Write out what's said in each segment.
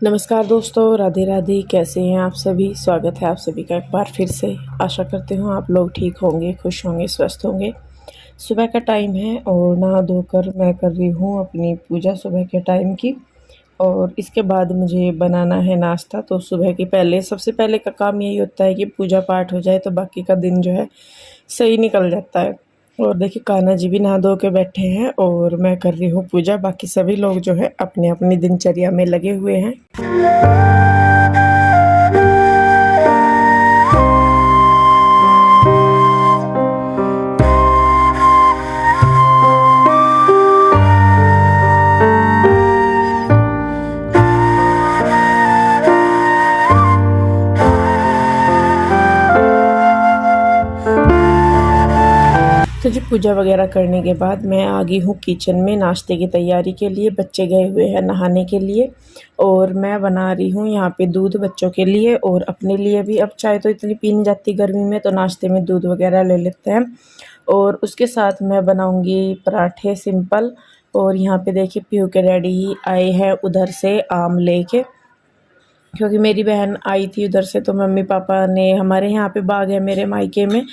नमस्कार दोस्तों, राधे राधे। कैसे हैं आप सभी? स्वागत है आप सभी का एक बार फिर से। आशा करती हूँ आप लोग ठीक होंगे, खुश होंगे, स्वस्थ होंगे। सुबह का टाइम है और नहा धोकर मैं कर रही हूँ अपनी पूजा सुबह के टाइम की। और इसके बाद मुझे बनाना है नाश्ता। तो सुबह के पहले सबसे पहले का काम यही होता है कि पूजा पाठ हो जाए तो बाकी का दिन जो है सही निकल जाता है। और देखिए कान्हा जी भी नहा धो के बैठे हैं और मैं कर रही हूँ पूजा। बाकी सभी लोग जो है अपने अपनी दिनचर्या में लगे हुए हैं। तो जी पूजा वगैरह करने के बाद मैं आ गई हूँ किचन में नाश्ते की तैयारी के लिए। बच्चे गए हुए हैं नहाने के लिए और मैं बना रही हूँ यहाँ पे दूध बच्चों के लिए और अपने लिए भी। अब चाय तो इतनी पी नहीं जाती गर्मी में, तो नाश्ते में दूध वगैरह ले लेते हैं। और उसके साथ मैं बनाऊँगी पराठे सिंपल। और यहाँ पे देखिए पीहू के डैडी आए हैं उधर से आम लेके, क्योंकि मेरी बहन आई थी उधर से। तो मम्मी पापा ने, हमारे यहाँ पे बाग है मेरे मायके में,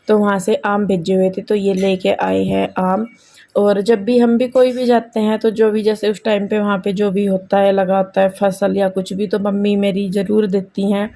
तो वहाँ से आम भेजे हुए थे, तो ये लेके आए हैं आम। और जब भी हम भी कोई भी जाते हैं तो जो भी जैसे उस टाइम पे वहाँ पे जो भी होता है, लगा होता है फसल या कुछ भी, तो मम्मी मेरी ज़रूर देती हैं।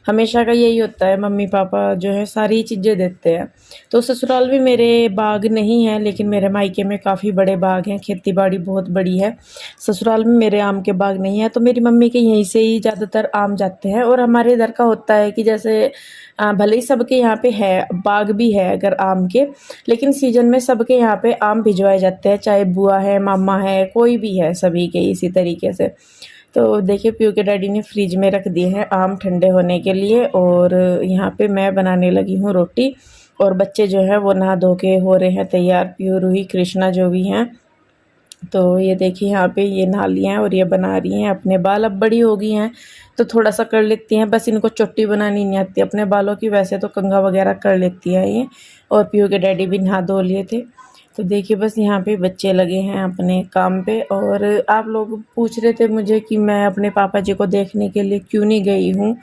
हमेशा का यही होता है, मम्मी पापा जो है सारी चीज़ें देते हैं। तो ससुराल भी मेरे बाग नहीं है, लेकिन मेरे मायके में काफ़ी बड़े बाग हैं, खेती बाड़ी बहुत बड़ी है। ससुराल में मेरे आम के बाग नहीं है, तो मेरी मम्मी के यहीं से ही ज़्यादातर आम जाते हैं। और हमारे इधर का होता है कि जैसे भले ही सबके यहाँ पे है, बाग भी है अगर आम के, लेकिन सीजन में सबके यहाँ पे आम भिजवाए जाते हैं, चाहे बुआ है, मामा है, कोई भी है, सभी के इसी तरीके से। तो देखिए पीयू के डैडी ने फ्रिज में रख दिए हैं आम ठंडे होने के लिए। और यहाँ पे मैं बनाने लगी हूँ रोटी। और बच्चे जो है वो नहा धो के हो रहे हैं तैयार, पीयू, रूही, कृष्णा जो भी हैं। तो ये देखिए यहाँ पे ये नहा लिए हैं और ये बना रही हैं। अपने बाल अब बड़ी हो गई हैं तो थोड़ा सा कर लेती हैं, बस इनको चोटी बनानी नहीं आती अपने बालों की। वैसे तो कंघा वगैरह कर लेती हैं ये। और पीयू के डैडी भी नहा धो लिए थे। तो देखिए बस यहाँ पे बच्चे लगे हैं अपने काम पे। और आप लोग पूछ रहे थे मुझे कि मैं अपने पापा जी को देखने के लिए क्यों नहीं गई हूँ,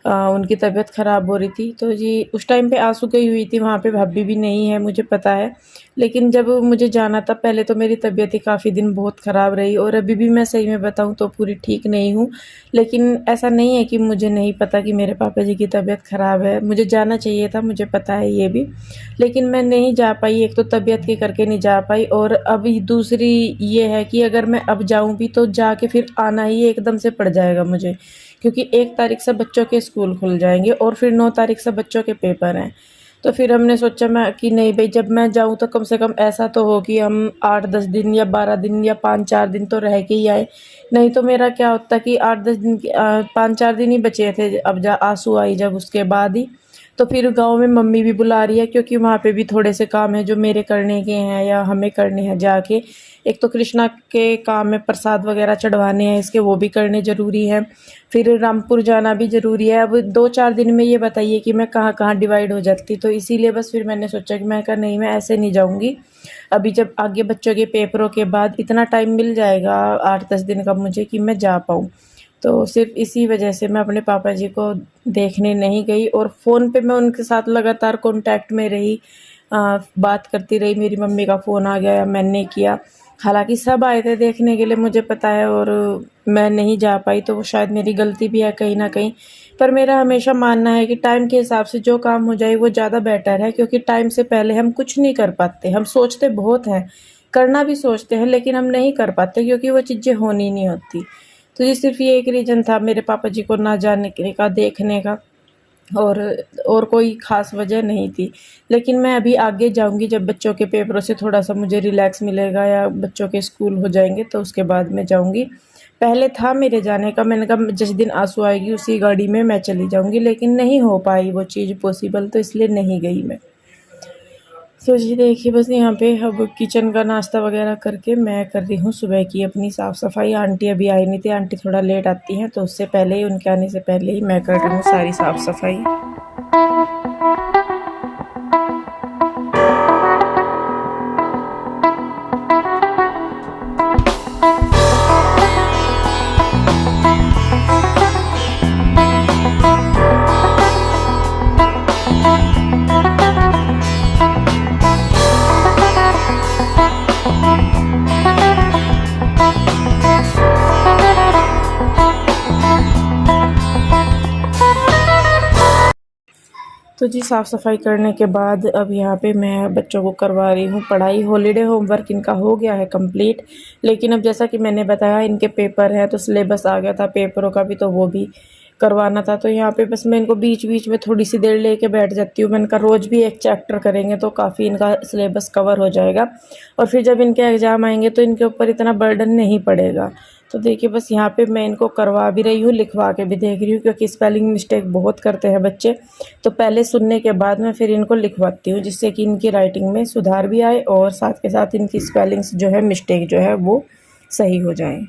उनकी तबीयत ख़राब हो रही थी। तो जी उस टाइम पे आंसू गई हुई थी, वहाँ पे भाभी भी नहीं है, मुझे पता है। लेकिन जब मुझे जाना था पहले, तो मेरी तबीयत ही काफ़ी दिन बहुत ख़राब रही। और अभी भी मैं सही में बताऊँ तो पूरी ठीक नहीं हूँ। लेकिन ऐसा नहीं है कि मुझे नहीं पता कि मेरे पापा जी की तबीयत ख़राब है। मुझे जाना चाहिए था, मुझे पता है ये भी, लेकिन मैं नहीं जा पाई। एक तो तबीयत के करके नहीं जा पाई, और अभी दूसरी ये है कि अगर मैं अब जाऊँ भी तो जाके फिर आना ही एकदम से पड़ जाएगा मुझे, क्योंकि 1 तारीख से बच्चों के स्कूल खुल जाएंगे और फिर 9 तारीख से बच्चों के पेपर हैं। तो फिर हमने सोचा मैं कि नहीं भाई, जब मैं जाऊँ तो कम से कम ऐसा तो हो कि हम 8-10 दिन या 12 दिन या 5-4 दिन तो रह के ही आए। नहीं तो मेरा क्या होता कि 8-10 दिन 5-4 दिन ही बचे थे, अब जा आंसू आई जब उसके बाद ही। तो फिर गांव में मम्मी भी बुला रही है, क्योंकि वहाँ पे भी थोड़े से काम है जो मेरे करने के हैं या हमें करने हैं जाके। एक तो कृष्णा के काम में प्रसाद वगैरह चढ़वाने हैं इसके, वो भी करने ज़रूरी है। फिर रामपुर जाना भी ज़रूरी है। अब 2-4 दिन में ये बताइए कि मैं कहाँ कहाँ डिवाइड हो जाती। तो इसीलिए बस फिर मैंने सोचा कि मैं कहा नहीं, मैं ऐसे नहीं जाऊँगी। अभी जब आगे बच्चों के पेपरों के बाद इतना टाइम मिल जाएगा 8-10 दिन का मुझे कि मैं जा पाऊँ। तो सिर्फ इसी वजह से मैं अपने पापा जी को देखने नहीं गई। और फ़ोन पे मैं उनके साथ लगातार कांटेक्ट में रही, बात करती रही। मेरी मम्मी का फ़ोन आ गया, मैंने किया। हालांकि सब आए थे देखने के लिए, मुझे पता है, और मैं नहीं जा पाई, तो वो शायद मेरी गलती भी है कहीं ना कहीं। पर मेरा हमेशा मानना है कि टाइम के हिसाब से जो काम हो जाए वो ज़्यादा बेटर है, क्योंकि टाइम से पहले हम कुछ नहीं कर पाते। हम सोचते बहुत हैं, करना भी सोचते हैं, लेकिन हम नहीं कर पाते क्योंकि वो चीज़ें होनी नहीं होती। तो ये सिर्फ ये एक रीज़न था मेरे पापा जी को ना जाने का, देखने का। और कोई ख़ास वजह नहीं थी। लेकिन मैं अभी आगे जाऊंगी जब बच्चों के पेपरों से थोड़ा सा मुझे रिलैक्स मिलेगा या बच्चों के स्कूल हो जाएंगे, तो उसके बाद मैं जाऊंगी। पहले था मेरे जाने का, मैंने कहा जिस दिन आंसू आएगी उसी गाड़ी में मैं चली जाऊंगी, लेकिन नहीं हो पाई वो चीज़ पॉसिबल, तो इसलिए नहीं गई मैं। तो जी देखिए बस यहाँ पे अब किचन का नाश्ता वगैरह करके मैं कर रही हूँ सुबह की अपनी साफ़ सफाई। आंटी अभी आई नहीं थी, आंटी थोड़ा लेट आती हैं, तो उससे पहले ही, उनके आने से पहले ही मैं कर रही हूँ सारी साफ़ सफाई। तो जी साफ़ सफाई करने के बाद अब यहाँ पे मैं बच्चों को करवा रही हूँ पढ़ाई। हॉलीडे होमवर्क इनका हो गया है कंप्लीट, लेकिन अब जैसा कि मैंने बताया इनके पेपर है तो सिलेबस आ गया था पेपरों का भी, तो वो भी करवाना था। तो यहाँ पे बस मैं इनको बीच बीच में थोड़ी सी देर लेके बैठ जाती हूँ। मैंने कहा रोज़ भी एक चैप्टर करेंगे तो काफ़ी इनका सिलेबस कवर हो जाएगा और फिर जब इनके एग्ज़ाम आएंगे तो इनके ऊपर इतना बर्डन नहीं पड़ेगा। तो देखिए बस यहाँ पे मैं इनको करवा भी रही हूँ, लिखवा के भी देख रही हूँ, क्योंकि स्पेलिंग मिस्टेक बहुत करते हैं बच्चे। तो पहले सुनने के बाद मैं फिर इनको लिखवाती हूँ, जिससे कि इनकी राइटिंग में सुधार भी आए और साथ के साथ इनकी स्पेलिंग्स जो है मिस्टेक जो है वो सही हो जाए।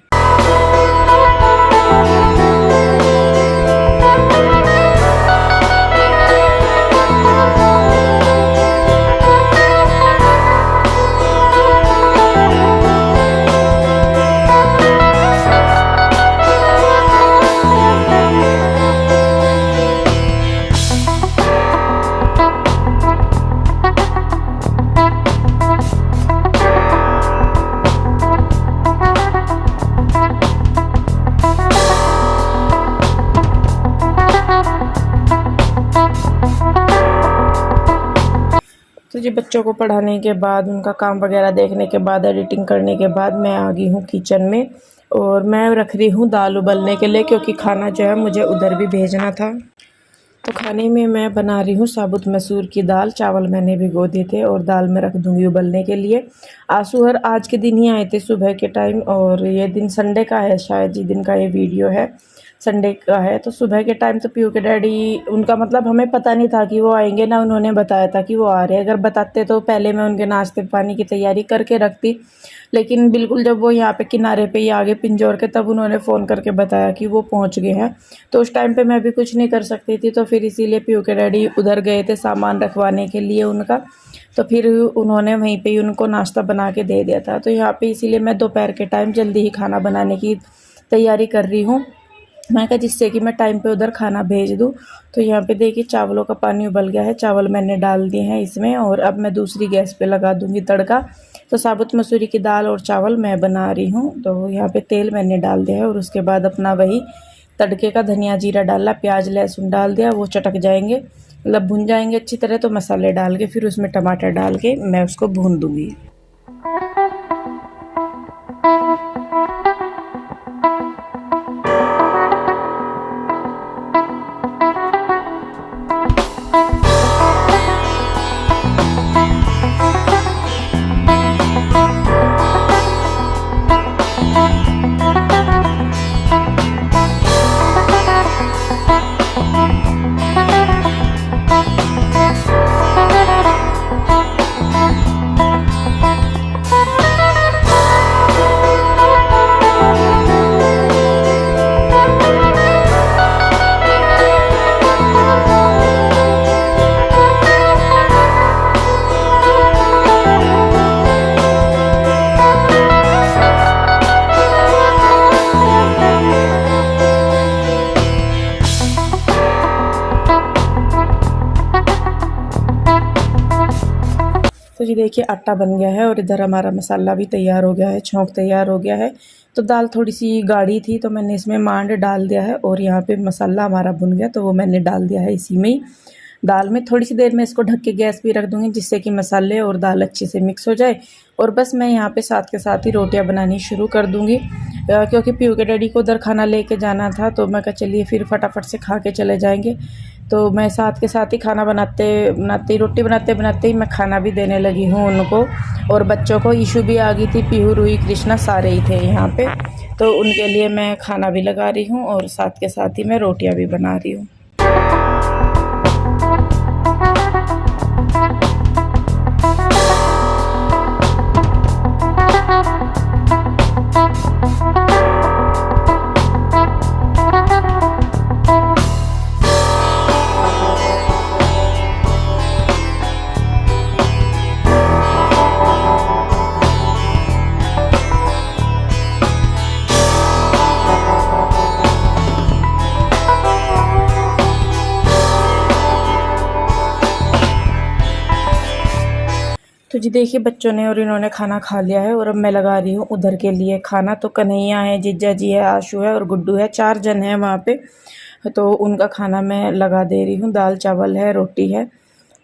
तो जी बच्चों को पढ़ाने के बाद उनका काम वगैरह देखने के बाद एडिटिंग करने के बाद मैं आ गई हूँ किचन में और मैं रख रही हूँ दाल उबलने के लिए, क्योंकि खाना जो है मुझे उधर भी भेजना था। तो खाने में मैं बना रही हूँ साबुत मसूर की दाल। चावल मैंने भिगो दिए थे और दाल में रख दूँगी उबलने के लिए। आंसू हर आज के दिन ही आए थे सुबह के टाइम, और ये दिन संडे का है शायद, जी दिन का ये वीडियो है संडे का है। तो सुबह के टाइम तो पीयू के डैडी, उनका मतलब हमें पता नहीं था कि वो आएंगे, ना उन्होंने बताया था कि वो आ रहे हैं। अगर बताते तो पहले मैं उनके नाश्ते पानी की तैयारी करके रखती, लेकिन बिल्कुल जब वो यहाँ पे किनारे पे ही आगे पिंजौर के, तब उन्होंने फ़ोन करके बताया कि वो पहुँच गए हैं। तो उस टाइम पे मैं भी कुछ नहीं कर सकती थी, तो फिर इसीलिए पीयू के डैडी उधर गए थे सामान रखवाने के लिए उनका। तो फिर उन्होंने वहीं पे ही उनको नाश्ता बना के दे दिया था। तो यहाँ पे इसीलिए मैं दोपहर के टाइम जल्दी ही खाना बनाने की तैयारी कर रही हूँ, मैं कहा जिससे कि मैं टाइम पे उधर खाना भेज दूँ। तो यहाँ पे देखिए चावलों का पानी उबल गया है, चावल मैंने डाल दिए हैं इसमें, और अब मैं दूसरी गैस पे लगा दूँगी तड़का। तो साबुत मसूरी की दाल और चावल मैं बना रही हूँ। तो यहाँ पे तेल मैंने डाल दिया है और उसके बाद अपना वही तड़के का धनिया जीरा डाला, प्याज लहसुन डाल दिया, वो चटक जाएंगे मतलब भुन जाएंगे अच्छी तरह। तो मसाले डाल के फिर उसमें टमाटर डाल के मैं उसको भून दूँगी। तो जी देखिए आटा बन गया है और इधर हमारा मसाला भी तैयार हो गया है, छौंक तैयार हो गया है। तो दाल थोड़ी सी गाढ़ी थी तो मैंने इसमें मांड डाल दिया है, और यहाँ पे मसाला हमारा भुन गया तो वो मैंने डाल दिया है इसी में ही दाल में। थोड़ी सी देर में इसको ढक के गैस भी रख दूँगी, जिससे कि मसाले और दाल अच्छे से मिक्स हो जाए। और बस मैं यहाँ पे साथ के साथ ही रोटियाँ बनानी शुरू कर दूँगी, क्योंकि पीयू के डैडी को उधर खाना लेके जाना था। तो मैं कहा चलिए फिर फटाफट से खा के चले जाएंगे। तो मैं साथ के साथ ही खाना बनाते बनाते ही, रोटी बनाते बनाते ही मैं खाना भी देने लगी हूँ उनको। और बच्चों को ईशू भी आ गई थी, पीहू रूही कृष्णा सारे ही थे यहाँ पे। तो उनके लिए मैं खाना भी लगा रही हूँ और साथ के साथ ही मैं रोटियाँ भी बना रही हूँ। तो जी देखिए बच्चों ने और इन्होंने खाना खा लिया है और अब मैं लगा रही हूँ उधर के लिए खाना। तो कन्हैया है, जीजा जी है, आशू है और गुड्डू है, 4 जन हैं वहाँ पे। तो उनका खाना मैं लगा दे रही हूँ। दाल चावल है, रोटी है।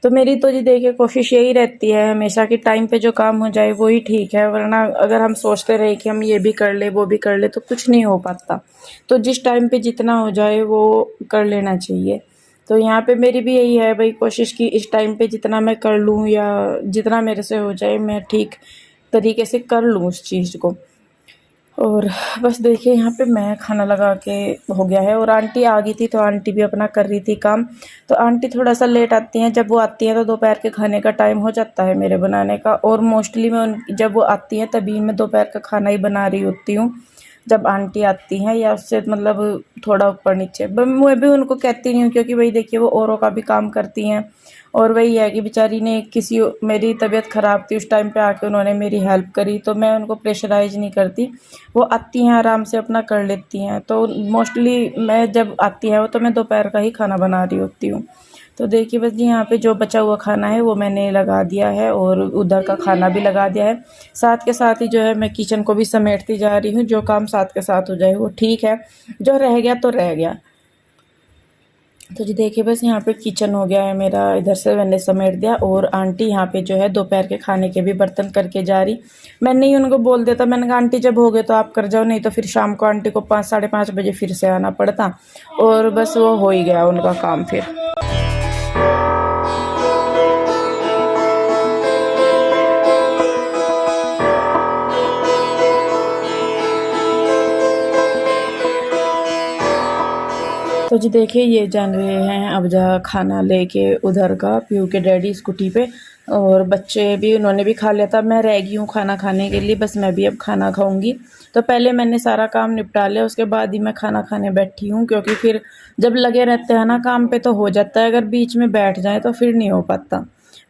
तो मेरी तो जी देखिए कोशिश यही रहती है हमेशा कि टाइम पे जो काम हो जाए वही ठीक है, वरना अगर हम सोचते रहे कि हम ये भी कर ले वो भी कर ले तो कुछ नहीं हो पाता। तो जिस टाइम पे जितना हो जाए वो कर लेना चाहिए। तो यहाँ पे मेरी भी यही है भाई कोशिश कि इस टाइम पे जितना मैं कर लूँ या जितना मेरे से हो जाए मैं ठीक तरीके से कर लूँ उस चीज़ को। और बस देखिए यहाँ पे मैं खाना लगा के हो गया है और आंटी आ गई थी तो आंटी भी अपना कर रही थी काम। तो आंटी थोड़ा सा लेट आती हैं, जब वो आती हैं तो दोपहर के खाने का टाइम हो जाता है मेरे बनाने का। और मोस्टली मैं जब वो आती हैं तभी मैं दोपहर का खाना ही बना रही होती हूँ, जब आंटी आती हैं या उससे मतलब थोड़ा ऊपर नीचे। मैं भी उनको कहती नहीं हूँ क्योंकि भाई देखिए वो औरों का भी काम करती हैं। और वही है कि बेचारी ने किसी मेरी तबीयत ख़राब थी उस टाइम पे आके उन्होंने मेरी हेल्प करी, तो मैं उनको प्रेशराइज़ नहीं करती। वो आती हैं आराम से अपना कर लेती हैं। तो मोस्टली मैं जब आती हैं वो तो मैं दोपहर का ही खाना बना रही होती हूँ। तो देखिए बस जी यहाँ पे जो बचा हुआ खाना है वो मैंने लगा दिया है और उधर का खाना भी लगा दिया है। साथ के साथ ही जो है मैं किचन को भी समेटती जा रही हूँ। जो काम साथ के साथ हो जाए वो ठीक है, जो रह गया तो रह गया। तो जी देखिए बस यहाँ पे किचन हो गया है मेरा, इधर से मैंने समेट दिया। और आंटी यहाँ पे जो है दोपहर के खाने के भी बर्तन करके जा रही। मैंने ही उनको बोल दिया था, मैंने कहा आंटी जब हो गए तो आप कर जाओ, नहीं तो फिर शाम को आंटी को 5 साढ़े 5 बजे फिर से आना पड़ता। और बस वो हो ही गया उनका काम फिर। तो जी देखिए ये जान रहे हैं अब जा खाना लेके उधर का पीयू के डैडी स्कूटी पे। और बच्चे भी उन्होंने भी खा लिया था, मैं रह गई हूँ खाना खाने के लिए, बस मैं भी अब खाना खाऊंगी। तो पहले मैंने सारा काम निपटा लिया उसके बाद ही मैं खाना खाने बैठी हूँ, क्योंकि फिर जब लगे रहते हैं ना काम पे तो हो जाता है, अगर बीच में बैठ जाए तो फिर नहीं हो पाता।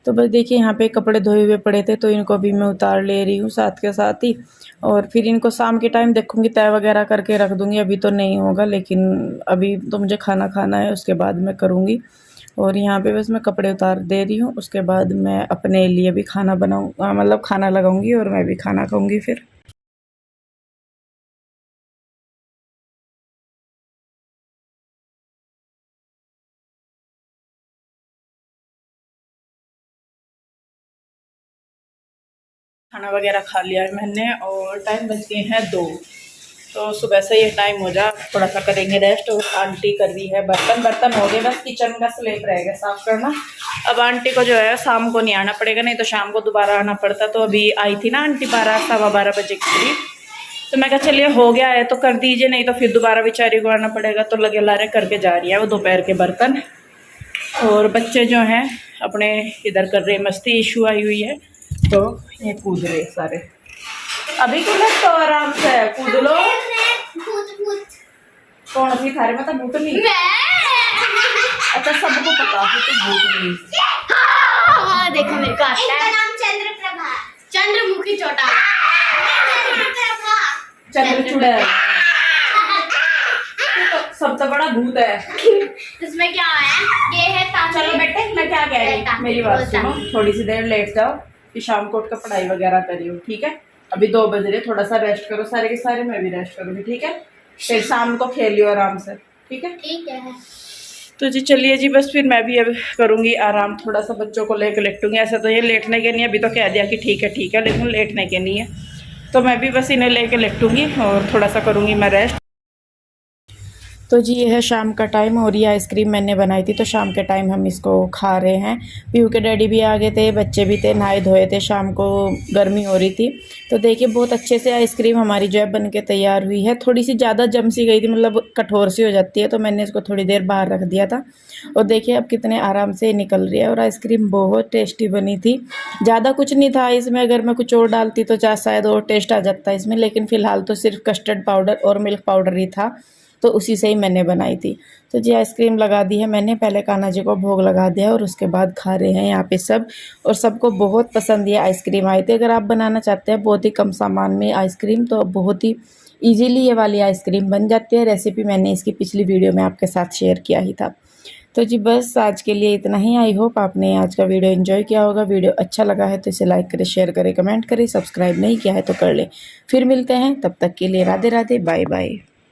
तो बस देखिए यहाँ पे कपड़े धोए हुए पड़े थे तो इनको भी मैं उतार ले रही हूँ साथ के साथ ही। और फिर इनको शाम के टाइम देखूँगी तय वगैरह करके रख दूँगी, अभी तो नहीं होगा, लेकिन अभी तो मुझे खाना खाना है उसके बाद मैं करूँगी। और यहाँ पे बस मैं कपड़े उतार दे रही हूँ, उसके बाद मैं अपने लिए भी खाना बनाऊँ मतलब खाना लगाऊँगी और मैं भी खाना खाऊँगी फिर। खाना वगैरह खा लिया है मैंने और टाइम बज गए हैं 2। तो सुबह से ये टाइम हो जा थोड़ा सा करेंगे रेस्ट। और आंटी कर रही है बर्तन, बर्तन हो गए, बस किचन का स्लेब रहेगा साफ़ करना। अब आंटी को जो है शाम को नहीं आना पड़ेगा, नहीं तो शाम को दोबारा आना पड़ता। तो अभी आई थी ना आंटी 12 सवा 12 बजे के करीब, तो मैं कहा चलिए हो गया है तो कर दीजिए, नहीं तो फिर दोबारा बेचारी को आना पड़ेगा। तो लगे लारे करके जा रही है वो दोपहर के बर्तन। और बच्चे जो हैं अपने इधर कर रहे मस्ती, इशू आई हुई है तो ये कूद रहे सारे। अभी कूद तो आराम से कूद लो। कौन सी थारे मतलब भूतनी? अच्छा सबको पता है तो भूतनी। हाँ देखो मेरे को आता है। नाम चंद्रप्रभा, चंद्रमुखी चौटा, चंद्र चुड़ैल। सब तो बड़ा भूत है। इसमें क्या है? ये है चलो बेटे मैं क्या कह रही हूँ मेरी बात सुनो, थोड़ी सी देर लेट जाओ कि शाम को उठ कर पढ़ाई वगैरह करियो, ठीक है? अभी 2 बज रहे, थोड़ा सा रेस्ट करो सारे के सारे, मैं भी रेस्ट करूँगी, ठीक है? फिर शाम को खेलियो आराम से, ठीक है? ठीक है। तो जी चलिए जी बस फिर मैं भी अब करूँगी आराम, थोड़ा सा बच्चों को लेकर लेटूँगी। ऐसा तो ये लेटने के नहीं, अभी तो कह दिया कि ठीक है, लेकिन लेटने के नहीं है। तो मैं भी बस इन्हें लेकर लेटूँगी और थोड़ा सा करूँगी मैं रेस्ट। तो जी ये है शाम का टाइम और ये आइसक्रीम मैंने बनाई थी, तो शाम के टाइम हम इसको खा रहे हैं। पीयू के डैडी भी आ गए थे, बच्चे भी थे, नहाए धोए थे, शाम को गर्मी हो रही थी। तो देखिए बहुत अच्छे से आइसक्रीम हमारी जो है बन के तैयार हुई है। थोड़ी सी ज़्यादा जम सी गई थी, मतलब कठोर सी हो जाती है, तो मैंने इसको थोड़ी देर बाहर रख दिया था। और देखिए अब कितने आराम से निकल रही है। और आइसक्रीम बहुत टेस्टी बनी थी, ज़्यादा कुछ नहीं था इसमें, अगर मैं कुछ और डालती तो शायद और टेस्ट आ जाता है इसमें, लेकिन फ़िलहाल तो सिर्फ कस्टर्ड पाउडर और मिल्क पाउडर ही था, तो उसी से ही मैंने बनाई थी। तो जी आइसक्रीम लगा दी है मैंने, पहले कान्हा जी को भोग लगा दिया और उसके बाद खा रहे हैं यहाँ पे सब। और सबको बहुत पसंद ये आइसक्रीम आई थी। अगर आप बनाना चाहते हैं बहुत ही कम सामान में आइसक्रीम, तो बहुत ही ईजीली ये वाली आइसक्रीम बन जाती है। रेसिपी मैंने इसकी पिछली वीडियो में आपके साथ शेयर किया ही था। तो जी बस आज के लिए इतना ही। आई होप आपने आज का वीडियो एंजॉय किया होगा। वीडियो अच्छा लगा है तो इसे लाइक करें, शेयर करें, कमेंट करें, सब्सक्राइब नहीं किया है तो कर ले। फिर मिलते हैं, तब तक के लिए राधे राधे, बाय बाय।